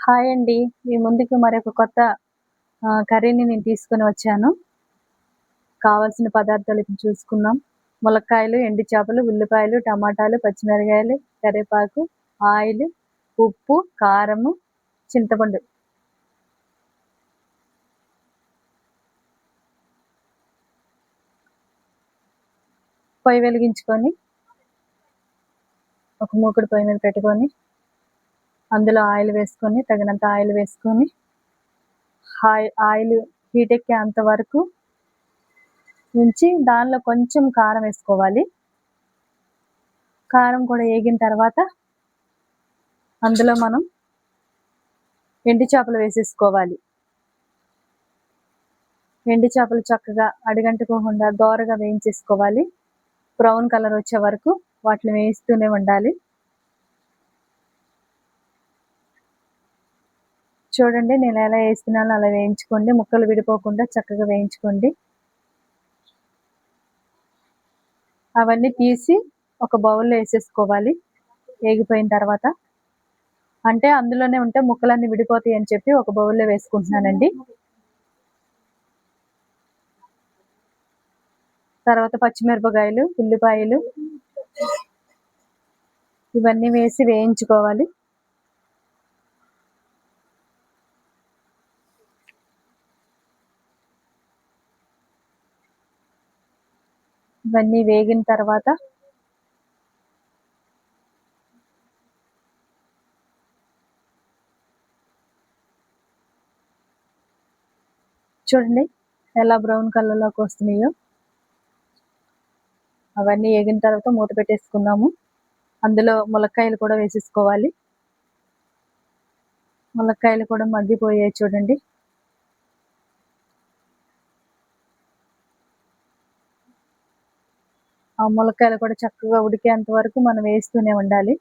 Hi అండి. మీ ముందుకు మరొక కొత్త కర్రీని నేను తీసుకొని వచ్చాను. కావాల్సిన పదార్థాలు ఇప్పుడు చూసుకుందాం. ములక్కాయలు, ఎండు చేపలు, ఉల్లిపాయలు, టమాటాలు, పచ్చిమిరపకాయలు, కరివేపాకు, ఆయిలు, ఉప్పు, కారము, చింతపండు. పొయ్యి వెలిగించుకొని, ఒక మూకుడు పొయ్యి మీద పెట్టుకొని, అందులో ఆయిల్ వేసుకొని, తగినంత ఆయిల్ వేసుకొని, ఆయిల్ హీట్ ఎక్కేంత వరకు ఉంచి దానిలో కొంచెం కారం వేసుకోవాలి. కారం కూడా ఏగిన తర్వాత అందులో మనం ఎండు చేపలు వేసేసుకోవాలి. ఎండు చేపలు చక్కగా అడుగంటుకోకుండా దోరగా వేయించేసుకోవాలి. బ్రౌన్ కలర్ వచ్చే వరకు వాటిని వేయిస్తూనే ఉండాలి. చూడండి, నేను ఎలా వేస్తున్నానో అలా వేయించుకోండి. ముక్కలు విడిపోకుండా చక్కగా వేయించుకోండి. అవన్నీ తీసి ఒక బౌల్లో వేసేసుకోవాలి వేగిపోయిన తర్వాత. అంటే అందులోనే ఉంటే ముక్కలన్నీ విడిపోతాయి అని చెప్పి ఒక బౌల్లో వేసుకుంటున్నానండి. తర్వాత పచ్చిమిరపకాయలు, ఉల్లిపాయలు ఇవన్నీ వేసి వేయించుకోవాలి. ఇవన్నీ వేగిన తర్వాత చూడండి ఎలా బ్రౌన్ కలర్లోకి వస్తున్నాయో. అవన్నీ వేగిన తర్వాత మూత పెట్టేసుకుందాము. అందులో ములక్కాయలు కూడా వేసేసుకోవాలి. ములక్కాయలు కూడా మగ్గిపోయాయి చూడండి. ఆ ములక్కాయలు కూడా చక్కగా ఉడికేంత వరకు మనం వేస్తూనే ఉండాలి.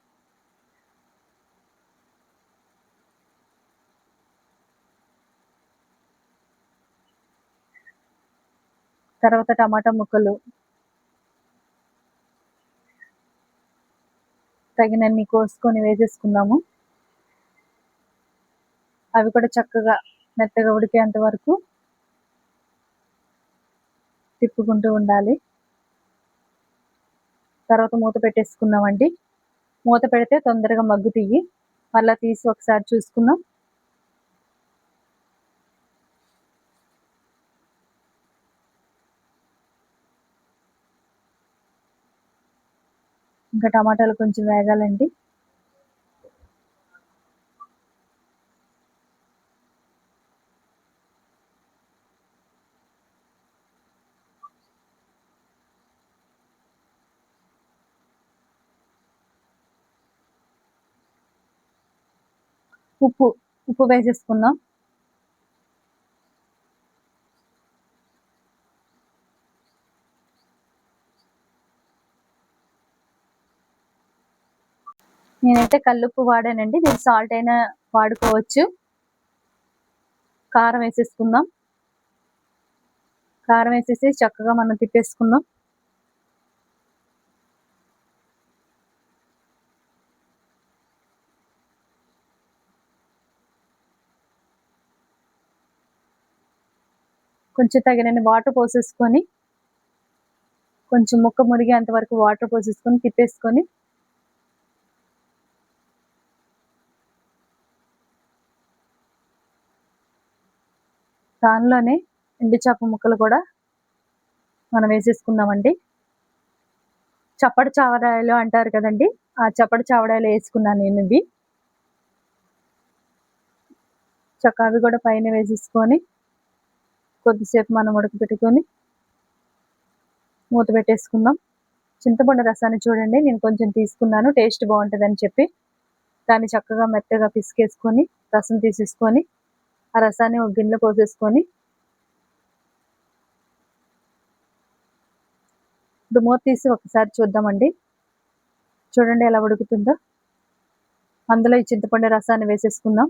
తర్వాత టమాటా ముక్కలు తగినన్ని కోసుకొని వేసేసుకుందాము. అవి కూడా చక్కగా మెత్తగా ఉడికేంత వరకు తిప్పుకుంటూ ఉండాలి. తర్వాత మూత పెట్టేసుకుందామండి. మూత పెడితే తొందరగా మగ్గుతాయి. మళ్ళీ తీసి ఒకసారి చూసుకుందాం. ఇంకా టమాటాలు కొంచెం వేగాలండి. ఉప్పు వేసేసుకుందాం. నేనైతే కల్లుప్పు వాడానండి, మీరు సాల్ట్ అయినా వాడుకోవచ్చు. కారం వేసేసుకుందాం. కారం వేసేసి చక్కగా మనం తిప్పేసుకుందాం. కొంచెం తగినన్ని వాటర్ పోసేసుకొని, కొంచెం ముక్క మురిగేంత వరకు వాటర్ పోసేసుకొని తిప్పేసుకొని దానిలోనే ఎండు చేప ముక్కలు కూడా మనం వేసేసుకుందామండి. చప్పటి చావడాయలు అంటారు కదండి, ఆ చప్పటి చావడాయలు వేసుకున్నాను నేను. ఇవి చక్కగా అవి కూడా పైన వేసేసుకొని కొద్దిసేపు మనం ఉడకబెట్టుకొని మూత పెట్టేసుకుందాం. చింతపండు రసాన్ని చూడండి, నేను కొంచెం తీసుకున్నాను, టేస్ట్ బాగుంటుందని చెప్పి. దాన్ని చక్కగా మెత్తగా పిసికేసుకొని రసం తీసేసుకొని ఆ రసాన్ని ఒక గిన్నెలో పోసేసుకొని ఇప్పుడు మూత తీసి ఒకసారి చూద్దామండి. చూడండి ఎలా ఉడుకుతుందో. అందులో ఈ చింతపండు రసాన్ని వేసేసుకుందాం.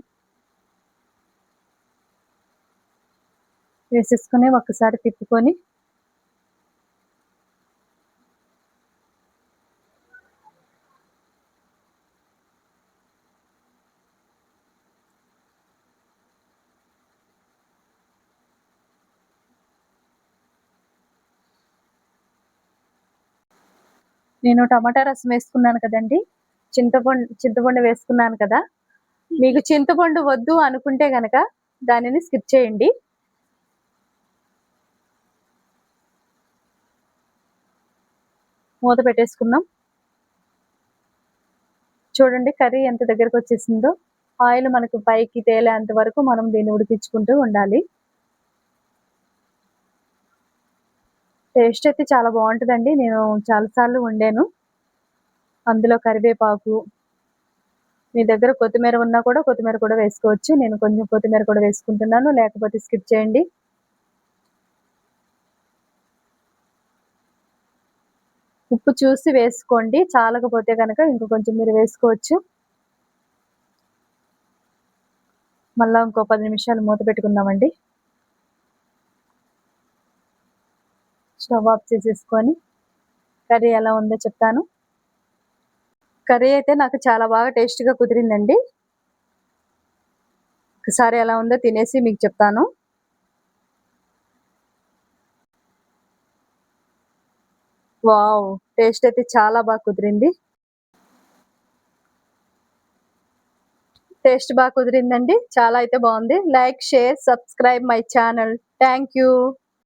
వేసేసుకొని ఒకసారి తిప్పుకొని నేను టమాటా రసం వేసుకున్నాను కదండీ! చింతపండు వేసుకున్నాను కదా! మీకు చింతపండు వద్దు అనుకుంటే గనక దానిని స్కిప్ చేయండి. మూత పెట్టేసుకుందాం. చూడండి కర్రీ ఎంత దగ్గరకొచ్చేసిందో. ఆయిల్ మనకు పైకి తేలేంత వరకు మనం దీన్ని ఉడికించుకుంటూ ఉండాలి. టేస్ట్ అయితే చాలా బావుంటదండి. నేను చాలా సార్లు వండాను. అందులో కరివేపాకు, మీ దగ్గర కొత్తిమీర ఉన్నా కూడా కొత్తిమీర కూడా వేసుకోవచ్చు. నేను కొంచెం కొత్తిమీర కూడా వేసుకుంటున్నాను. లేకపోతే స్కిప్ చేయండి. ఉప్పు చూసి వేసుకోండి. చాలకపోతే గనక ఇంక కొంచెం మీరు వేసుకోవచ్చు. మళ్ళా ఇంకో 10 నిమిషాలు మూత పెట్టుకుందామండి. స్టవ్ ఆఫ్ చేసేసుకొని కర్రీ ఎలా ఉందో చెప్తాను. కర్రీ అయితే నాకు చాలా బాగా టేస్ట్‌గా కుదిరిందండి. ఒకసారి ఎలా ఉందో తినేసి మీకు చెప్తాను. వావ్! టేస్ట్ అయితే చాలా బాగా కుదిరింది. టేస్ట్ బాగా కుదిరిందండి. చాలా అయితే బావుంది. Like, share, subscribe my channel. Thank you.